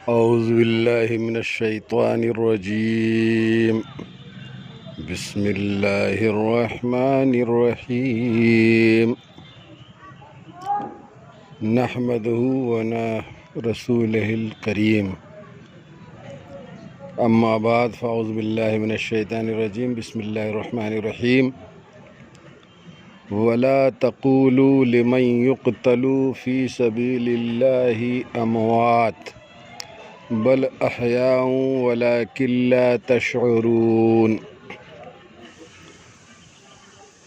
اعوذ باللہ من الشیطان الرجیم بسم اللہ الرحمن الرحیم نحمدہ ونرسولہ الکریم اما بعد فاعوذ باللہ من الشیطان الرجیم بسم اللہ الرحمن الرحیم ولا تقولوا لمن يقتل في سبيل الله اموات بل احیاء ولکن لا تشعرون۔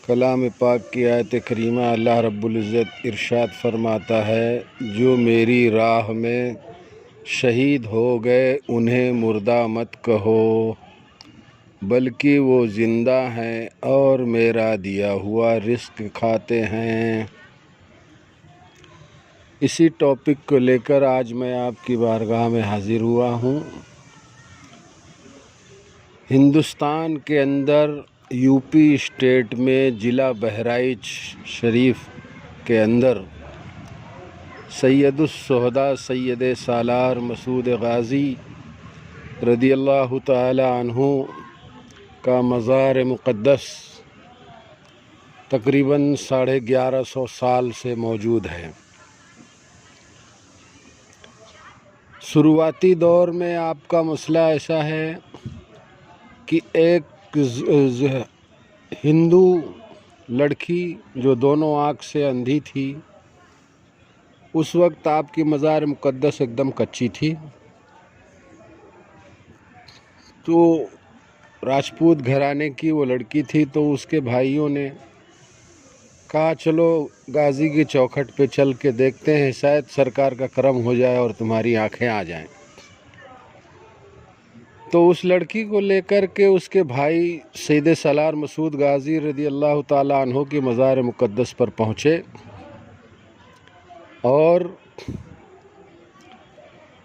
کلام پاک کی آیت کریمہ اللہ رب العزت ارشاد فرماتا ہے، جو میری راہ میں شہید ہو گئے انہیں مردہ مت کہو، بلکہ وہ زندہ ہیں اور میرا دیا ہوا رزق کھاتے ہیں۔ اسی ٹاپک کو لے کر آج میں آپ کی بارگاہ میں حاضر ہوا ہوں۔ ہندوستان کے اندر یو پی اسٹیٹ میں ضلع بہرائچ شریف کے اندر سید الشہداء سید سالار مسعود غازی رضی اللہ تعالی عنہ کا مزار مقدس تقریباً 1150 سال سے موجود ہے۔ شروعاتی دور میں آپ کا مسئلہ ایسا ہے کہ ایک ہندو لڑکی جو دونوں آنکھ سے اندھی تھی، اس وقت آپ کی مزار مقدس ایک دم کچی تھی، تو راجپوت گھرانے کی وہ لڑکی تھی، تو اس کے بھائیوں نے کہا چلو غازی کی چوکھٹ پہ چل کے دیکھتے ہیں، شاید سرکار کا کرم ہو جائے اور تمہاری آنکھیں آ جائیں۔ تو اس لڑکی کو لے کر کے اس کے بھائی سید سالار مسعود غازی رضی اللہ تعالیٰ عنہ کی مزار مقدس پر پہنچے اور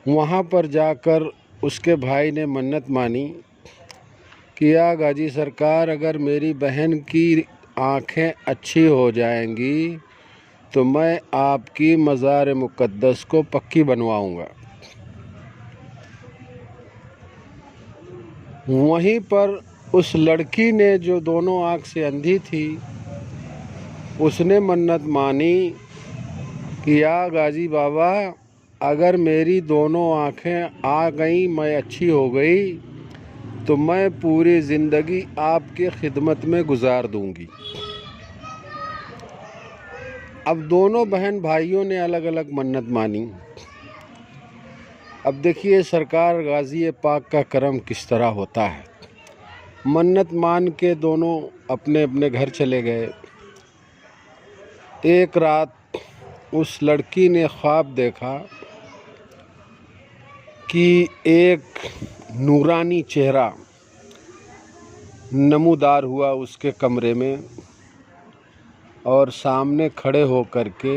وہاں پر جا کر اس کے بھائی نے منت مانی کہ یا غازی سرکار، اگر میری بہن کی آنکھیں اچھی ہو جائیں گی تو میں آپ کی مزار مقدس کو پکی بنواؤں گا۔ وہیں پر اس لڑکی نے جو دونوں آنکھ سے اندھی تھی، اس نے منت مانی کہ یا غازی بابا، اگر میری دونوں آنکھیں آ گئیں، میں اچھی ہو گئی، تو میں پوری زندگی آپ کی خدمت میں گزار دوں گی۔ اب دونوں بہن بھائیوں نے الگ الگ منت مانی۔ اب دیکھیے سرکار غازی پاک کا کرم کس طرح ہوتا ہے۔ منت مان کے دونوں اپنے اپنے گھر چلے گئے۔ ایک رات اس لڑکی نے خواب دیکھا کہ ایک نورانی چہرہ نمودار ہوا اس کے کمرے میں، اور سامنے کھڑے ہو کر کے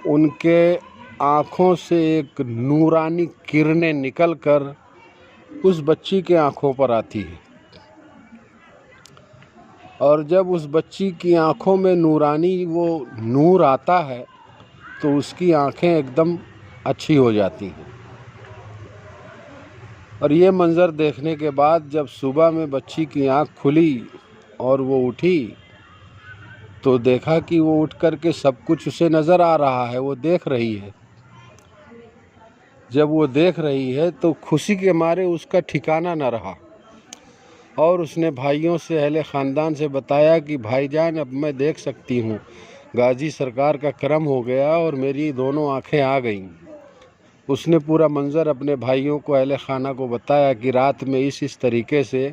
ان کے آنکھوں سے ایک نورانی کرنیں نکل کر اس بچی کے آنکھوں پر آتی ہے، اور جب اس بچی کی آنکھوں میں نورانی وہ نور آتا ہے تو اس کی آنکھیں ایک دم اچھی ہو جاتی ہیں۔ اور یہ منظر دیکھنے کے بعد جب صبح میں بچی کی آنکھ کھلی اور وہ اٹھی تو دیکھا کہ وہ اٹھ کر کے سب کچھ اسے نظر آ رہا ہے، وہ دیکھ رہی ہے۔ جب وہ دیکھ رہی ہے تو خوشی کے مارے اس کا ٹھکانہ نہ رہا، اور اس نے بھائیوں سے، اہل خاندان سے بتایا کہ بھائی جان، اب میں دیکھ سکتی ہوں، غازی سرکار کا کرم ہو گیا اور میری دونوں آنکھیں آ گئیں۔ اس نے پورا منظر اپنے بھائیوں کو، اہل خانہ کو بتایا کہ رات میں اس طریقے سے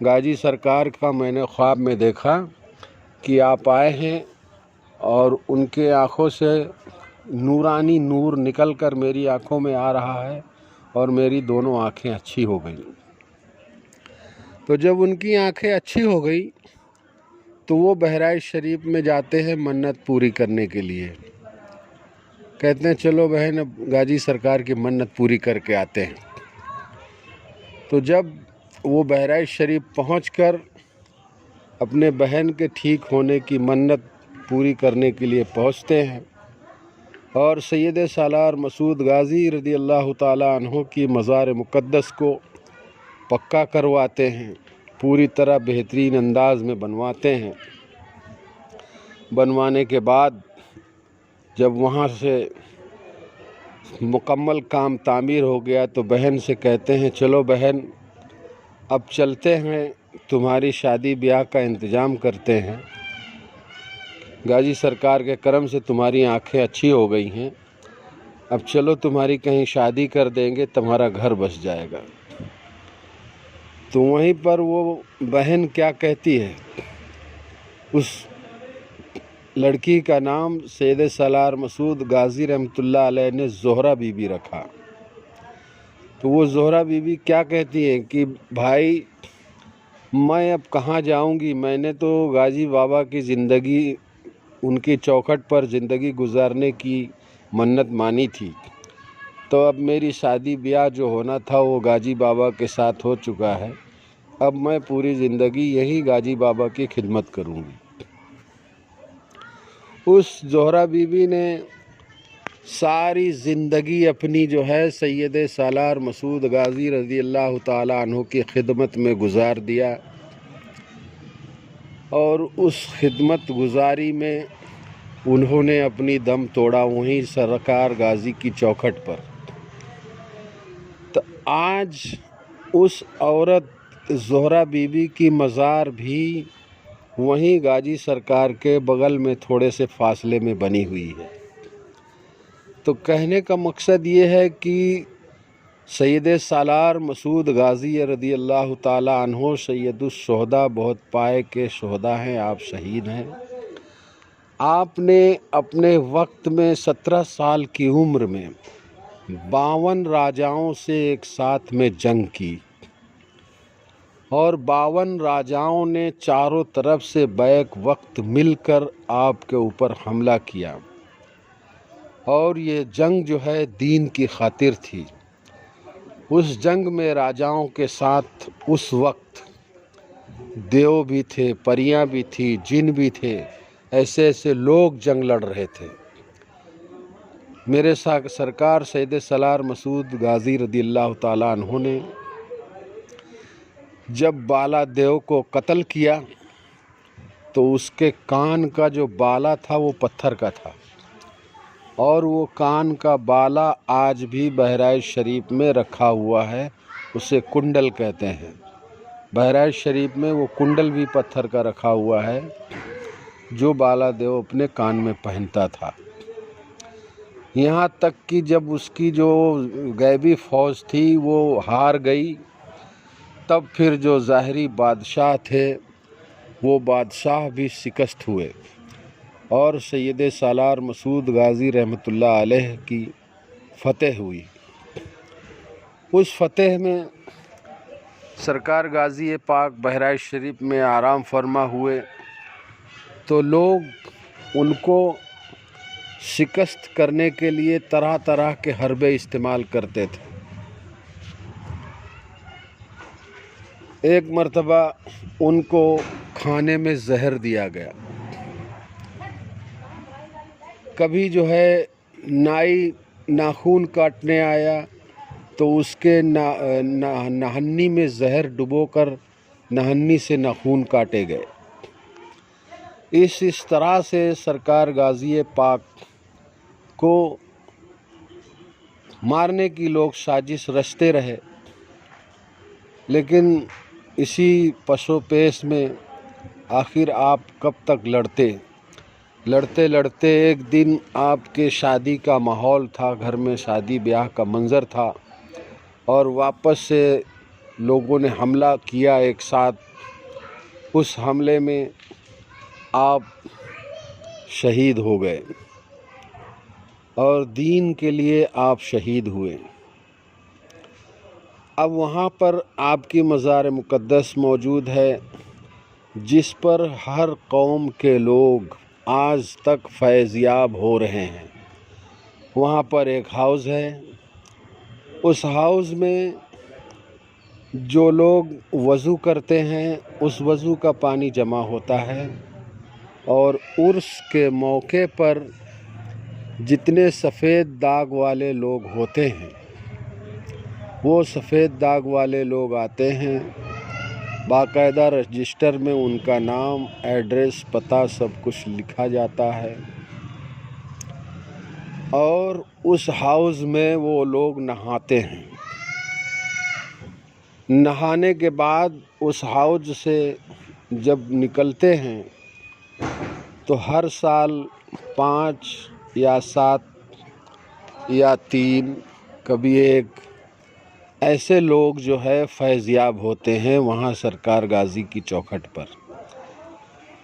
غازی سرکار کا میں نے خواب میں دیکھا کہ آپ آئے ہیں اور ان کے آنکھوں سے نورانی نور نکل کر میری آنکھوں میں آ رہا ہے اور میری دونوں آنکھیں اچھی ہو گئیں۔ تو جب ان کی آنکھیں اچھی ہو گئی تو وہ بہرائچ شریف میں جاتے ہیں منت پوری کرنے کے لیے۔ کہتے ہیں چلو بہن، اب غازی سرکار کی منت پوری کر کے آتے ہیں۔ تو جب وہ بہرائچ شریف پہنچ کر اپنے بہن کے ٹھیک ہونے کی منت پوری کرنے کے لیے پہنچتے ہیں اور سید سالار مسعود غازی رضی اللہ تعالیٰ عنہ کی مزار مقدس کو پکا کرواتے ہیں، پوری طرح بہترین انداز میں بنواتے ہیں۔ بنوانے کے بعد جب وہاں سے مکمل کام تعمیر ہو گیا تو بہن سے کہتے ہیں چلو بہن اب چلتے ہیں، تمہاری شادی بیاہ کا انتظام کرتے ہیں، غازی سرکار کے کرم سے تمہاری آنکھیں اچھی ہو گئی ہیں، اب چلو تمہاری کہیں شادی کر دیں گے، تمہارا گھر بس جائے گا۔ تو وہیں پر وہ بہن کیا کہتی ہے، اس لڑکی کا نام سید سالار مسعود غازی رحمۃ اللہ علیہ نے زہرہ بی بی رکھا۔ تو وہ زہرہ بی بی کیا کہتی ہیں کہ بھائی میں اب کہاں جاؤں گی، میں نے تو غازی بابا کی زندگی، ان کی چوکھٹ پر زندگی گزارنے کی منت مانی تھی، تو اب میری شادی بیاہ جو ہونا تھا وہ غازی بابا کے ساتھ ہو چکا ہے، اب میں پوری زندگی یہی غازی بابا کی خدمت کروں گی۔ اس زہرہ بی بی نے ساری زندگی اپنی جو ہے سید سالار مسعود غازی رضی اللہ تعالیٰ عنہ کی خدمت میں گزار دیا، اور اس خدمت گزاری میں انہوں نے اپنی دم توڑا وہیں سرکار غازی کی چوکھٹ پر۔ تو آج اس عورت زہرہ بی بی کی مزار بھی وہیں غازی سرکار کے بغل میں تھوڑے سے فاصلے میں بنی ہوئی ہے۔ تو کہنے کا مقصد یہ ہے کہ سید سالار مسعود غازی رضی اللہ تعالیٰ عنہ سید الشہداء، بہت پائے کے شہداء ہیں، آپ شہید ہیں۔ آپ نے اپنے وقت میں 17 سال کی عمر میں 52 راجاؤں سے ایک ساتھ میں جنگ کی، اور 52 راجاؤں نے چاروں طرف سے بیک وقت مل کر آپ کے اوپر حملہ کیا، اور یہ جنگ جو ہے دین کی خاطر تھی۔ اس جنگ میں راجاؤں کے ساتھ اس وقت دیو بھی تھے، پریاں بھی تھی، جن بھی تھے، ایسے ایسے لوگ جنگ لڑ رہے تھے۔ میرے سرکار سید سالار مسعود غازی رضی اللہ تعالیٰ عنہ نے جب بالا دیو کو قتل کیا تو اس کے کان کا جو بالا تھا وہ پتھر کا تھا، اور وہ کان کا بالا آج بھی بہرائچ شریف میں رکھا ہوا ہے، اسے کنڈل کہتے ہیں۔ بہرائچ شریف میں وہ کنڈل بھی پتھر کا رکھا ہوا ہے جو بالا دیو اپنے کان میں پہنتا تھا۔ یہاں تک کہ جب اس کی جو غیبی فوج تھی وہ ہار گئی، تب پھر جو ظاہری بادشاہ تھے وہ بادشاہ بھی شکست ہوئے، اور سید سالار مسعود غازی رحمۃ اللہ علیہ کی فتح ہوئی۔ اس فتح میں سرکار غازی پاک بہرائچ شریف میں آرام فرما ہوئے تو لوگ ان کو شکست کرنے کے لیے طرح طرح کے حربے استعمال کرتے تھے۔ ایک مرتبہ ان کو کھانے میں زہر دیا گیا، کبھی جو ہے نائی ناخون کاٹنے آیا تو اس کے ناہنی میں زہر ڈبو کر ناہنی سے ناخون کاٹے گئے۔ اس طرح سے سرکار غازی پاک کو مارنے کی لوگ سازش رچتے رہے، لیکن اسی پسو پیش میں آخر آپ کب تک لڑتے لڑتے ایک دن آپ کے شادی کا ماحول تھا، گھر میں شادی بیاہ کا منظر تھا، اور واپس سے لوگوں نے حملہ کیا ایک ساتھ۔ اس حملے میں آپ شہید ہو گئے، اور دین کے لیے آپ شہید ہوئے۔ اب وہاں پر آپ کی مزار مقدس موجود ہے جس پر ہر قوم کے لوگ آج تک فیض یاب ہو رہے ہیں۔ وہاں پر ایک ہاؤس ہے، اس ہاؤس میں جو لوگ وضو کرتے ہیں اس وضو کا پانی جمع ہوتا ہے، اور عرس کے موقع پر جتنے سفید داغ والے لوگ ہوتے ہیں وہ سفید داغ والے لوگ آتے ہیں، باقاعدہ رجسٹر میں ان کا نام، ایڈریس، پتہ سب کچھ لکھا جاتا ہے، اور اس ہاؤس میں وہ لوگ نہاتے ہیں۔ نہانے کے بعد اس ہاؤس سے جب نکلتے ہیں تو ہر سال 5 یا 7 یا 3 کبھی 1 ایسے لوگ جو ہے فیض یاب ہوتے ہیں وہاں سرکار غازی کی چوکھٹ پر۔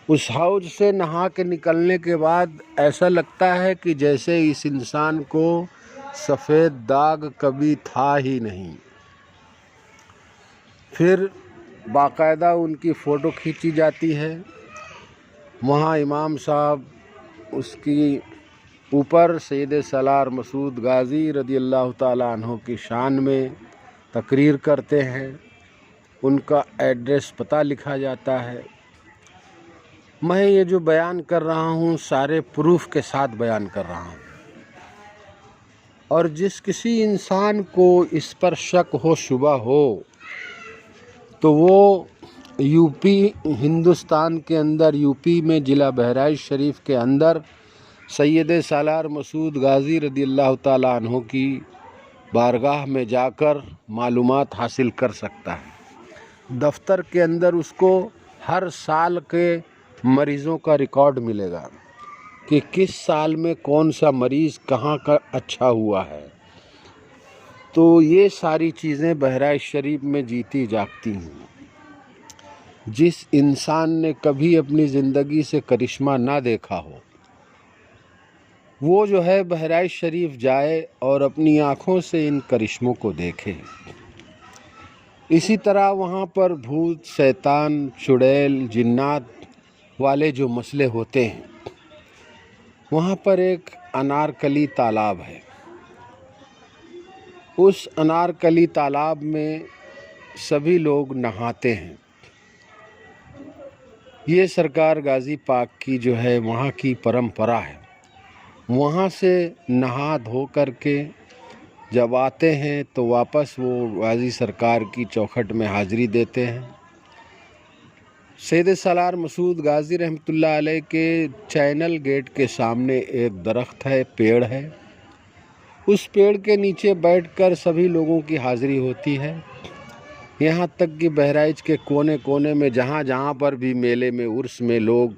اس ہاؤس سے نہا کے نکلنے کے بعد ایسا لگتا ہے کہ جیسے اس انسان کو سفید داغ کبھی تھا ہی نہیں۔ پھر باقاعدہ ان کی فوٹو کھینچی جاتی ہے، وہاں امام صاحب اس کی اوپر سید سالار مسعود غازی رضی اللہ تعالیٰ عنہ کی شان میں تقریر کرتے ہیں، ان کا ایڈریس پتہ لکھا جاتا ہے۔ میں یہ جو بیان کر رہا ہوں سارے پروف کے ساتھ بیان کر رہا ہوں، اور جس کسی انسان کو اس پر شک ہو، شبہ ہو، تو وہ یو پی ہندوستان کے اندر، یو پی میں ضلع بہرائچ شریف کے اندر سید سالار مسعود غازی رضی اللہ تعالیٰ عنہ کی بارگاہ میں جا کر معلومات حاصل کر سکتا ہے۔ دفتر کے اندر اس کو ہر سال کے مریضوں کا ریکارڈ ملے گا کہ کس سال میں کون سا مریض کہاں کا اچھا ہوا ہے۔ تو یہ ساری چیزیں بہرائچ شریف میں جیتی جاگتی ہیں۔ جس انسان نے کبھی اپنی زندگی سے کرشمہ نہ دیکھا ہو وہ جو ہے بہرائچ شریف جائے اور اپنی آنکھوں سے ان کرشموں کو دیکھے۔ اسی طرح وہاں پر بھوت، شیطان، چڑیل، جنات والے جو مسئلے ہوتے ہیں، وہاں پر ایک انارکلی تالاب ہے۔ اس انارکلی تالاب میں سبھی لوگ نہاتے ہیں۔ یہ سرکار غازی پاک کی جو ہے وہاں کی پرمپرا ہے۔ وہاں سے نہا دھو کر کے جب آتے ہیں تو واپس وہ غازی سرکار کی چوکھٹ میں حاضری دیتے ہیں۔ سید سالار مسعود غازی رحمۃ اللہ علیہ کے چینل گیٹ کے سامنے ایک درخت ہے، پیڑ ہے۔ اس پیڑ کے نیچے بیٹھ کر سبھی لوگوں کی حاضری ہوتی ہے، یہاں تک کہ بہرائچ کے کونے کونے میں جہاں جہاں پر بھی میلے میں، عرس میں لوگ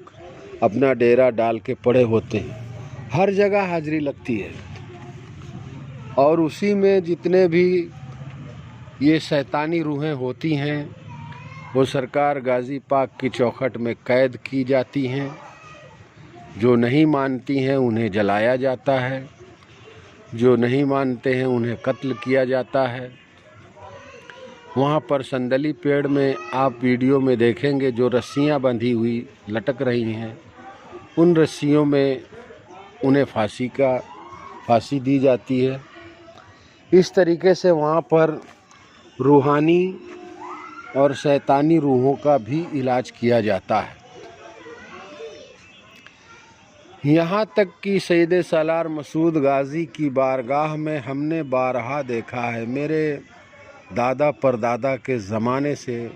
اپنا ڈیرا ڈال کے پڑے ہوتے ہیں، ہر جگہ حاضری لگتی ہے۔ اور اسی میں جتنے بھی یہ شیطانی روحیں ہوتی ہیں وہ سرکار غازی پاک کی چوکھٹ میں قید کی جاتی ہیں۔ جو نہیں مانتی ہیں انہیں جلایا جاتا ہے، جو نہیں مانتے ہیں انہیں قتل کیا جاتا ہے۔ وہاں پر سندلی پیڑ میں آپ ویڈیو میں دیکھیں گے جو رسیاں بندھی ہوئی لٹک رہی ہیں، ان رسیوں میں انہیں پھانسی دی جاتی ہے۔ اس طریقے سے وہاں پر روحانی اور شیطانی روحوں کا بھی علاج کیا جاتا ہے۔ یہاں تک کہ سید سالار مسعود غازی کی بارگاہ میں ہم نے بارہا دیکھا ہے، میرے دادا پردادا کے زمانے سے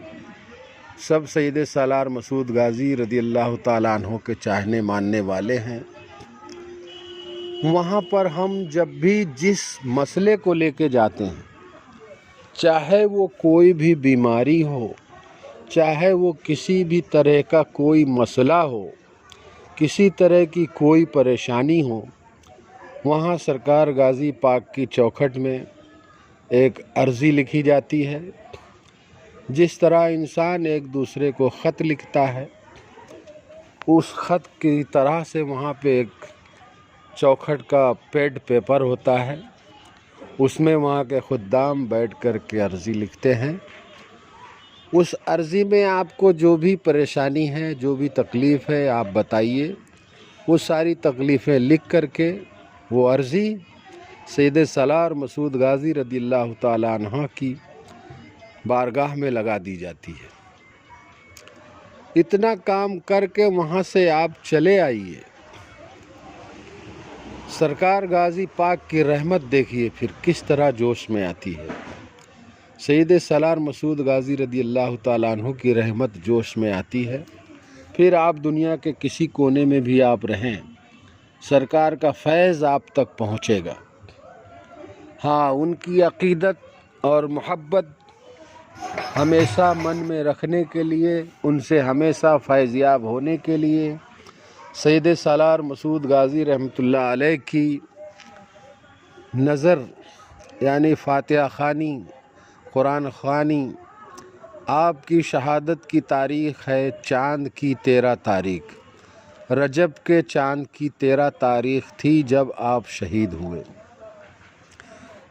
سب سید سالار مسعود غازی رضی اللہ تعالیٰ عنہ کے چاہنے ماننے والے ہیں۔ وہاں پر ہم جب بھی جس مسئلے کو لے کے جاتے ہیں، چاہے وہ کوئی بھی بیماری ہو، چاہے وہ کسی بھی طرح کا کوئی مسئلہ ہو، کسی طرح کی کوئی پریشانی ہو، وہاں سرکار غازی پاک کی چوکھٹ میں ایک عرضی لکھی جاتی ہے۔ جس طرح انسان ایک دوسرے کو خط لکھتا ہے، اس خط کی طرح سے وہاں پہ ایک چوکھٹ کا پیڈ پیپر ہوتا ہے، اس میں وہاں کے خدام بیٹھ کر کے عرضی لکھتے ہیں۔ اس عرضی میں آپ کو جو بھی پریشانی ہے، جو بھی تکلیف ہے آپ بتائیے، وہ ساری تکلیفیں لکھ کر کے وہ عرضی سید سالار مسعود غازی رضی اللہ تعالیٰ عنہ کی بارگاہ میں لگا دی جاتی ہے۔ اتنا کام کر کے وہاں سے آپ چلے آئیے، سرکار غازی پاک کی رحمت دیکھیے پھر کس طرح جوش میں آتی ہے۔ سید سالار مسعود غازی رضی اللہ تعالیٰ عنہ کی رحمت جوش میں آتی ہے، پھر آپ دنیا کے کسی کونے میں بھی آپ رہیں، سرکار کا فیض آپ تک پہنچے گا۔ ہاں، ان کی عقیدت اور محبت ہمیشہ من میں رکھنے کے لیے، ان سے ہمیشہ فیض یاب ہونے کے لیے سید سالار مسعود غازی رحمۃ اللہ علیہ کی نظر یعنی فاتحہ خوانی، قرآن خوانی، آپ کی شہادت کی تاریخ ہے چاند کی 13 تاریخ، رجب کے چاند کی 13 تاریخ تھی جب آپ شہید ہوئے۔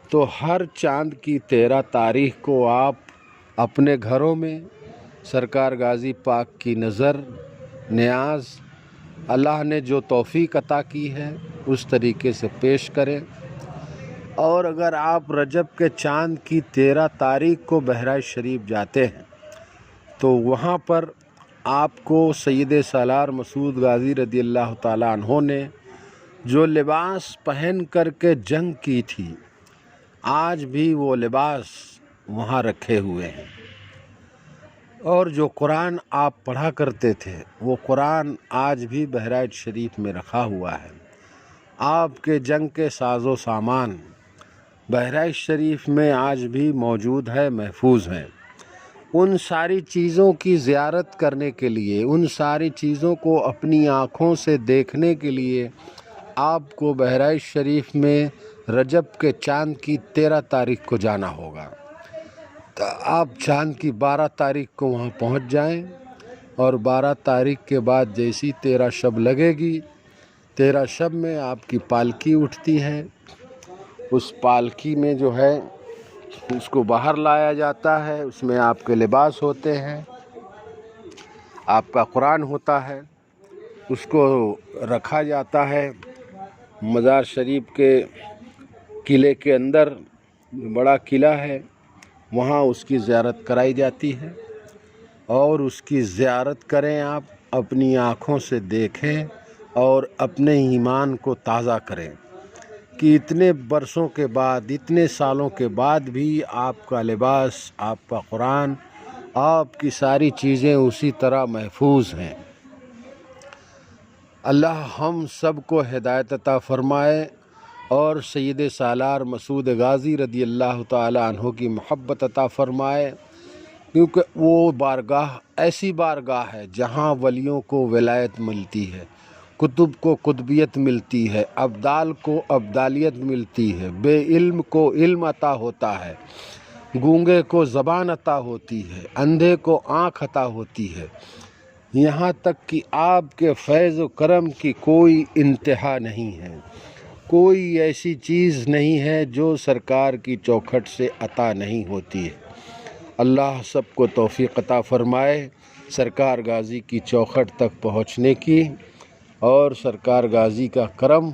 تو ہر چاند کی 13 تاریخ کو آپ اپنے گھروں میں سرکار غازی پاک کی نظر نیاز اللہ نے جو توفیق عطا کی ہے اس طریقے سے پیش کریں۔ اور اگر آپ رجب کے چاند کی 13 تاریخ کو بہرائچ شریف جاتے ہیں تو وہاں پر آپ کو سید سالار مسعود غازی رضی اللہ تعالیٰ عنہ نے جو لباس پہن کر کے جنگ کی تھی، آج بھی وہ لباس وہاں رکھے ہوئے ہیں، اور جو قرآن آپ پڑھا کرتے تھے وہ قرآن آج بھی بہرائچ شریف میں رکھا ہوا ہے۔ آپ کے جنگ کے ساز و سامان بہرائچ شریف میں آج بھی موجود ہے، محفوظ ہیں۔ ان ساری چیزوں کی زیارت کرنے کے لیے، ان ساری چیزوں کو اپنی آنکھوں سے دیکھنے کے لیے آپ کو بہرائچ شریف میں رجب کے چاند کی 13 تاریخ کو جانا ہوگا۔ تو آپ چاند کی 12 تاریخ کو وہاں پہنچ جائیں، اور 12 تاریخ کے بعد جیسی 13 شب لگے گی، 13 شب میں آپ کی پالکی اٹھتی ہے۔ اس پالکی میں جو ہے اس کو باہر لایا جاتا ہے، اس میں آپ کے لباس ہوتے ہیں، آپ کا قرآن ہوتا ہے، اس کو رکھا جاتا ہے مزار شریف کے قلعے کے اندر، بڑا قلعہ ہے، وہاں اس کی زیارت کرائی جاتی ہے، اور اس کی زیارت کریں، آپ اپنی آنکھوں سے دیکھیں اور اپنے ایمان کو تازہ کریں کہ اتنے برسوں کے بعد، اتنے سالوں کے بعد بھی آپ کا لباس، آپ کا قرآن، آپ کی ساری چیزیں اسی طرح محفوظ ہیں۔ اللہ ہم سب کو ہدایت عطا فرمائے اور سید سالار مسعود غازی رضی اللہ تعالیٰ عنہ کی محبت عطا فرمائے، کیونکہ وہ بارگاہ ایسی بارگاہ ہے جہاں ولیوں کو ولایت ملتی ہے، کتب کو قطبیت ملتی ہے، ابدال کو ابدالیت ملتی ہے، بے علم کو علم عطا ہوتا ہے، گونگے کو زبان عطا ہوتی ہے، اندھے کو آنکھ عطا ہوتی ہے، یہاں تک کہ آپ کے فیض و کرم کی کوئی انتہا نہیں ہے، کوئی ایسی چیز نہیں ہے جو سرکار کی چوکھٹ سے عطا نہیں ہوتی ہے۔ اللہ سب کو توفیق عطا فرمائے سرکار غازی کی چوکھٹ تک پہنچنے کی، اور سرکار غازی کا کرم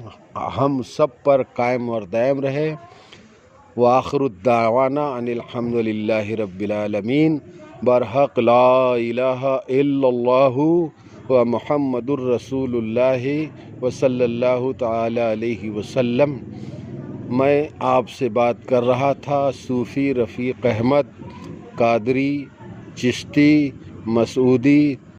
ہم سب پر قائم اور دائم رہے۔ وآخر الدعوانا ان الحمد للہ رب العالمین، برحق لا الہ الا اللہ و محمد الرسول اللہ وصلی اللہ تعالی علیہ وسلم۔ میں آپ سے بات کر رہا تھا صوفی رفیق احمد، قادری، چشتی، مسعودی